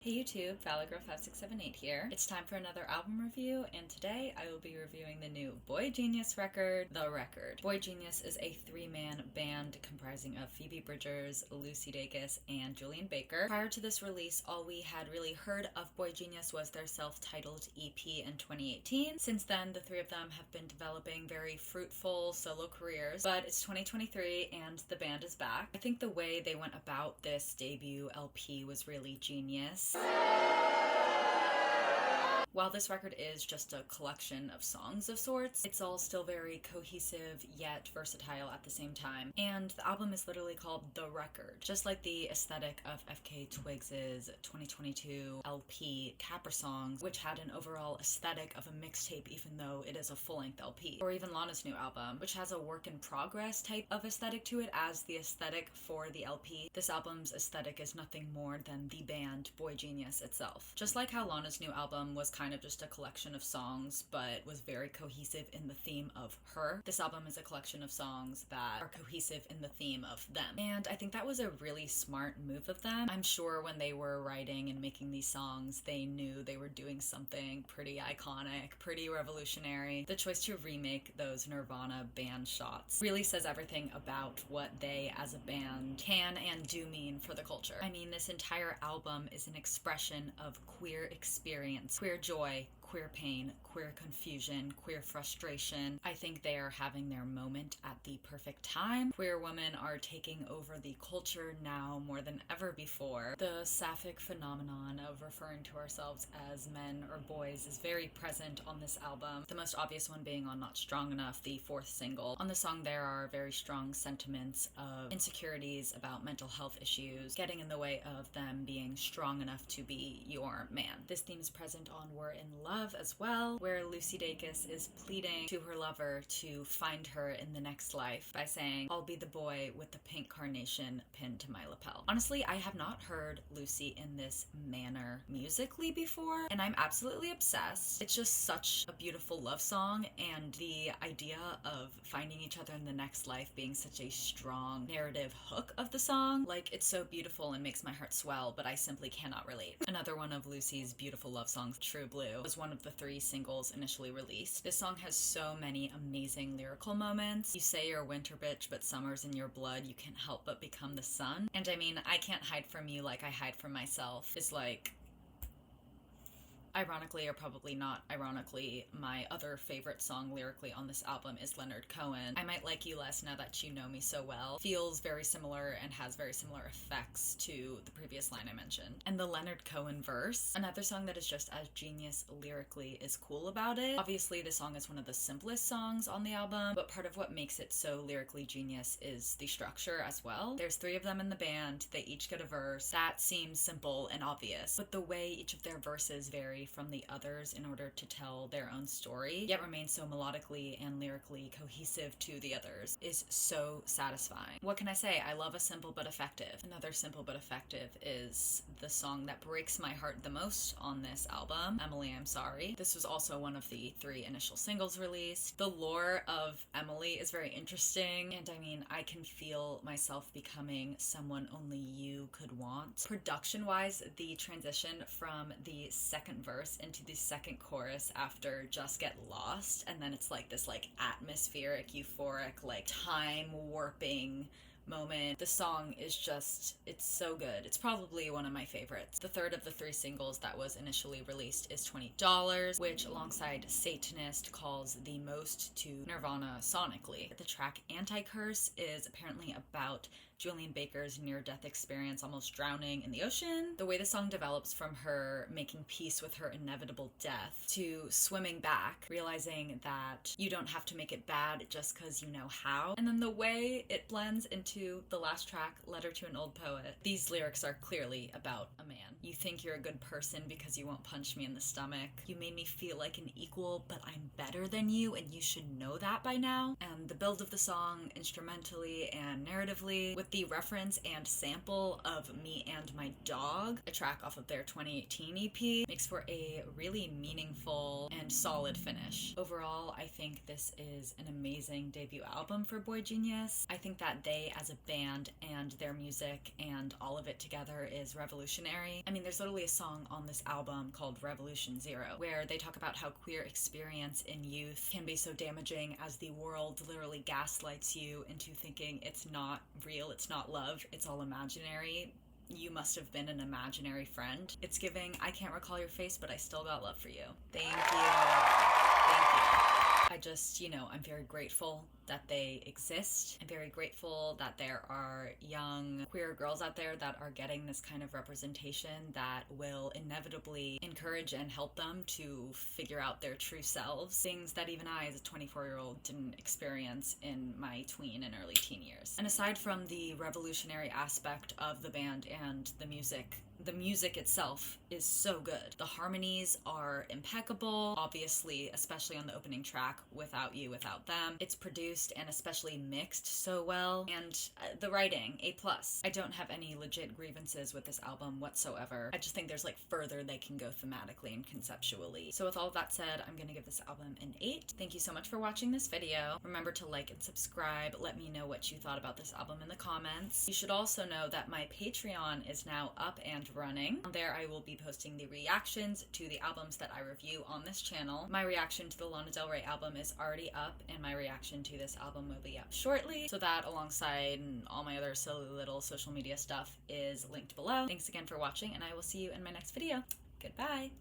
Hey YouTube, ValleyGirl5678 here. It's time for another album review, and today I will be reviewing the new boygenius record, The Record. boygenius is a three-man band comprising of Phoebe Bridgers, Lucy Dacus, and Julian Baker. Prior to this release, all we had really heard of boygenius was their self-titled EP in 2018. Since then, the three of them have been developing very fruitful solo careers, but it's 2023 and the band is back. I think the way they went about this debut LP was really genius. While this record is just a collection of songs of sorts, it's all still very cohesive yet versatile at the same time. And the album is literally called The Record, just like the aesthetic of FK Twigs' 2022 LP Capper Songs, which had an overall aesthetic of a mixtape even though it is a full-length LP. Or even Lana's new album, which has a work-in-progress type of aesthetic to it as the aesthetic for the LP. This album's aesthetic is nothing more than the band boygenius itself. Just like how Lana's new album was kind of just a collection of songs but was very cohesive in the theme of her, this album is a collection of songs that are cohesive in the theme of them. And I think that was a really smart move of them. I'm sure when they were writing and making these songs, they knew they were doing something pretty iconic, pretty revolutionary. The choice to remake those Nirvana band shots really says everything about what they as a band can and do mean for the culture. I mean, this entire album is an expression of queer experience, queer joy, queer pain, queer confusion, queer frustration. I think they are having their moment at the perfect time. Queer women are taking over the culture now more than ever before. The sapphic phenomenon of referring to ourselves as men or boys is very present on this album, the most obvious one being on Not Strong Enough, the fourth single. On the song there are very strong sentiments of insecurities about mental health issues getting in the way of them being strong enough to be your man. This theme is present on We're in Love as well, where Lucy Dacus is pleading to her lover to find her in the next life by saying, "I'll be the boy with the pink carnation pinned to my lapel." Honestly, I have not heard Lucy in this manner musically before, and I'm absolutely obsessed. It's just such a beautiful love song, and the idea of finding each other in the next life being such a strong narrative hook of the song, like, it's so beautiful and makes my heart swell, but I simply cannot relate. Another one of Lucy's beautiful love songs, True Blue, was one of the three singles initially released. This song has so many amazing lyrical moments. You say you're a winter bitch, but summer's in your blood. You can't help but become the sun. And I mean, I can't hide from you like I hide from myself. It's like, ironically, or probably not ironically, my other favorite song lyrically on this album is Leonard Cohen. I Might Like You Less Now That You Know Me So Well feels very similar and has very similar effects to the previous line I mentioned. And the Leonard Cohen verse, another song that is just as genius lyrically, is cool about it. Obviously, the song is one of the simplest songs on the album, but part of what makes it so lyrically genius is the structure as well. There's three of them in the band, they each get a verse. That seems simple and obvious, but the way each of their verses vary from the others in order to tell their own story, yet remain so melodically and lyrically cohesive to the others, is so satisfying. What can I say? I love a simple but effective. Another simple but effective is the song that breaks my heart the most on this album, Emily, I'm Sorry. This was also one of the three initial singles released. The lore of Emily is very interesting, and I mean, I can feel myself becoming someone only you could want. Production-wise, the transition from the second verse into the second chorus after Just Get Lost, and then it's like this like atmospheric, euphoric, like time warping moment. The song is just, it's so good. It's probably one of my favorites. The third of the three singles that was initially released is $20, which alongside Satanist calls the most to Nirvana sonically. The track Anti-Curse is apparently about Julian Baker's near-death experience, almost drowning in the ocean. The way the song develops from her making peace with her inevitable death to swimming back, realizing that you don't have to make it bad just because you know how. And then the way it blends into the last track, Letter to an Old Poet. These lyrics are clearly about a man. You think you're a good person because you won't punch me in the stomach. You made me feel like an equal, but I'm better than you, and you should know that by now. And the build of the song, instrumentally and narratively, with the reference and sample of Me and My Dog, a track off of their 2018 EP, makes for a really meaningful and solid finish. Overall, I think this is an amazing debut album for boygenius. I think that they as a band and their music and all of it together is revolutionary. I mean, there's literally a song on this album called Revolution Zero where they talk about how queer experience in youth can be so damaging as the world literally gaslights you into thinking it's not real, it's not love, it's all imaginary. You must have been an imaginary friend. It's giving, I can't recall your face, but I still got love for you. Thank you. Thank you. I just, I'm very grateful that they exist. I'm very grateful that there are young queer girls out there that are getting this kind of representation that will inevitably encourage and help them to figure out their true selves. Things that even I, as a 24-year-old, didn't experience in my tween and early teen years. And aside from the revolutionary aspect of the band and the music itself is so good. The harmonies are impeccable, obviously, especially on the opening track, Without You, Without Them. It's produced and especially mixed so well, and the writing, A+. I don't have any legit grievances with this album whatsoever. I just think there's further they can go thematically and conceptually. So with all of that said, I'm gonna give this album an 8. Thank you so much for watching this video. Remember to like and subscribe. Let me know what you thought about this album in the comments. You should also know that my Patreon is now up and running. There I will be posting the reactions to the albums that I review on this channel. My reaction to the Lana Del Rey album is already up, and my reaction to this album will be up shortly. So that, alongside all my other silly little social media stuff, is linked below. Thanks again for watching, and I will see you in my next video. Goodbye!